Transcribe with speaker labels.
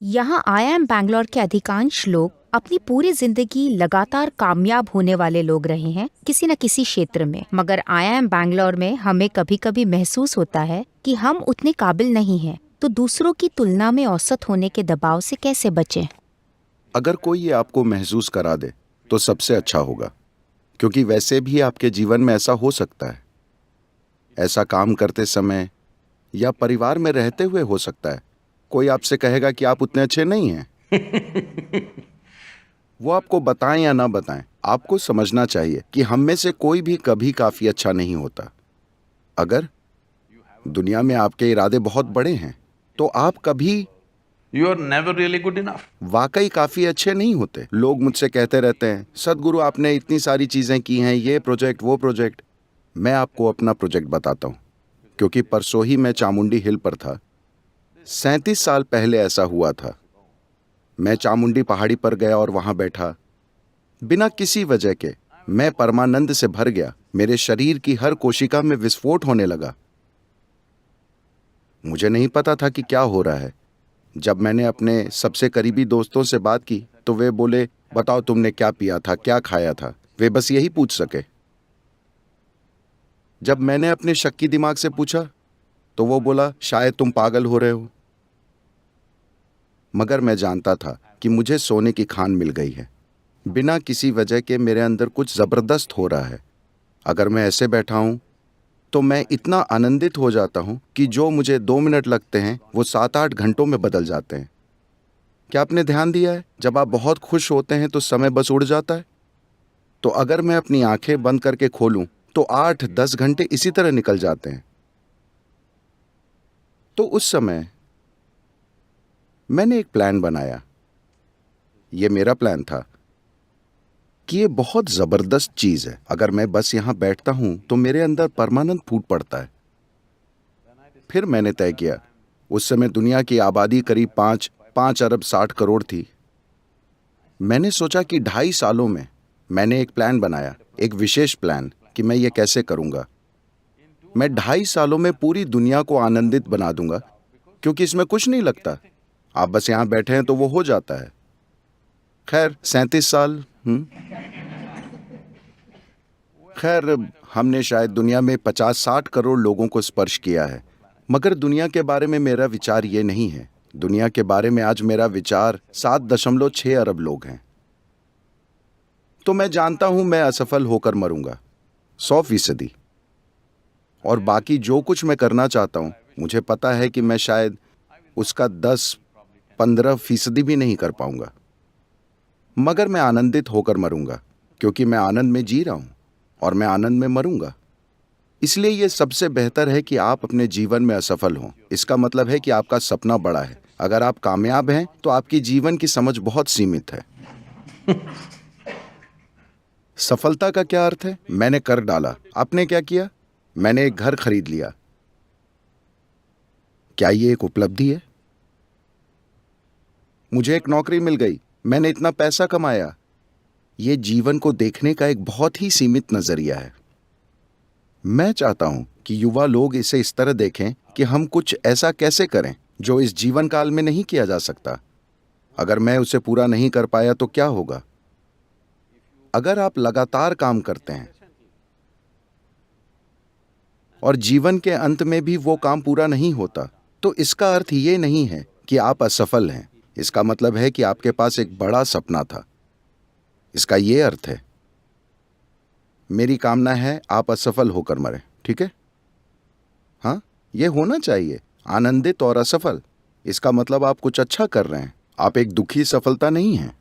Speaker 1: यहाँ IIM बैंगलोर के अधिकांश लोग अपनी पूरी जिंदगी लगातार कामयाब होने वाले लोग रहे हैं किसी न किसी क्षेत्र में। मगर IIM बैंगलोर में हमें कभी कभी महसूस होता है कि हम उतने काबिल नहीं हैं। तो दूसरों की तुलना में औसत होने के दबाव से कैसे बचें?
Speaker 2: अगर कोई ये आपको महसूस करा दे तो सबसे अच्छा होगा, क्योंकि वैसे भी आपके जीवन में ऐसा हो सकता है। ऐसा काम करते समय या परिवार में रहते हुए हो सकता है। कोई आपसे कहेगा कि आप उतने अच्छे नहीं हैं। वो आपको बताएं या ना बताएं, आपको समझना चाहिए कि हम में से कोई भी कभी काफी अच्छा नहीं होता। अगर दुनिया में आपके इरादे बहुत बड़े हैं तो आप कभी
Speaker 3: You are never really good enough.
Speaker 2: वाकई काफी अच्छे नहीं होते। लोग मुझसे कहते रहते हैं, सदगुरु आपने इतनी सारी चीजें की हैं, ये प्रोजेक्ट वो प्रोजेक्ट। मैं आपको अपना प्रोजेक्ट बताता हूँ, क्योंकि परसों ही मैं चामुंडी हिल पर था। 37 साल पहले ऐसा हुआ था। मैं चामुंडी पहाड़ी पर गया और वहां बैठा। बिना किसी वजह के मैं परमानंद से भर गया। मेरे शरीर की हर कोशिका में विस्फोट होने लगा। मुझे नहीं पता था कि क्या हो रहा है। जब मैंने अपने सबसे करीबी दोस्तों से बात की तो वे बोले, बताओ तुमने क्या पिया था, क्या खाया था। वे बस यही पूछ सके। जब मैंने अपने शक्की दिमाग से पूछा तो वो बोला, शायद तुम पागल हो रहे हो। मगर मैं जानता था कि मुझे सोने की खान मिल गई है। बिना किसी वजह के मेरे अंदर कुछ जबरदस्त हो रहा है। अगर मैं ऐसे बैठा हूं तो मैं इतना आनंदित हो जाता हूं कि जो मुझे 2 मिनट लगते हैं वो 7-8 घंटों में बदल जाते हैं। क्या आपने ध्यान दिया है, जब आप बहुत खुश होते हैं तो समय बस उड़ जाता है। तो अगर मैं अपनी आंखें बंद करके खोलूं तो 8-10 घंटे इसी तरह निकल जाते हैं। तो उस समय मैंने एक प्लान बनाया। ये मेरा प्लान था कि ये बहुत जबरदस्त चीज है। अगर मैं बस यहां बैठता हूं तो मेरे अंदर परमानेंट फूट पड़ता है। फिर मैंने तय किया, उस समय दुनिया की आबादी करीब 5 अरब 60 करोड़ थी। मैंने सोचा कि 2.5 सालों में मैंने एक प्लान बनाया, एक विशेष प्लान कि मैं ये कैसे करूंगा। मैं 2.5 सालों में पूरी दुनिया को आनंदित बना दूंगा, क्योंकि इसमें कुछ नहीं लगता। आप बस यहां बैठे हैं तो वो हो जाता है। खैर 37 साल। खैर, हमने शायद दुनिया में 50-60 करोड़ लोगों को स्पर्श किया है। मगर दुनिया के बारे में मेरा विचार ये नहीं है। दुनिया के बारे में आज मेरा विचार 7.6 अरब लोग हैं। तो मैं जानता हूं मैं असफल होकर मरूंगा 100%। और बाकी जो कुछ मैं करना चाहता हूं, मुझे पता है कि मैं शायद उसका 10-15% भी नहीं कर पाऊंगा। मगर मैं आनंदित होकर मरूंगा, क्योंकि मैं आनंद में जी रहा हूं और मैं आनंद में मरूंगा। इसलिए यह सबसे बेहतर है कि आप अपने जीवन में असफल हों। इसका मतलब है कि आपका सपना बड़ा है। अगर आप कामयाब हैं तो आपकी जीवन की समझ बहुत सीमित है। सफलता का क्या अर्थ है? मैंने कर डाला। आपने क्या किया? मैंने एक घर खरीद लिया। क्या ये एक उपलब्धि है? मुझे एक नौकरी मिल गई। मैंने इतना पैसा कमाया। ये जीवन को देखने का एक बहुत ही सीमित नजरिया है। मैं चाहता हूं कि युवा लोग इसे इस तरह देखें कि हम कुछ ऐसा कैसे करें जो इस जीवन काल में नहीं किया जा सकता। अगर मैं उसे पूरा नहीं कर पाया तो क्या होगा? अगर आप लगातार काम करते हैं और जीवन के अंत में भी वो काम पूरा नहीं होता, तो इसका अर्थ ये नहीं है कि आप असफल हैं। इसका मतलब है कि आपके पास एक बड़ा सपना था। इसका ये अर्थ है। मेरी कामना है आप असफल होकर मरें, ठीक है? हाँ, ये होना चाहिए, आनंदित और असफल। इसका मतलब आप कुछ अच्छा कर रहे हैं। आप एक दुखी सफलता नहीं हैं।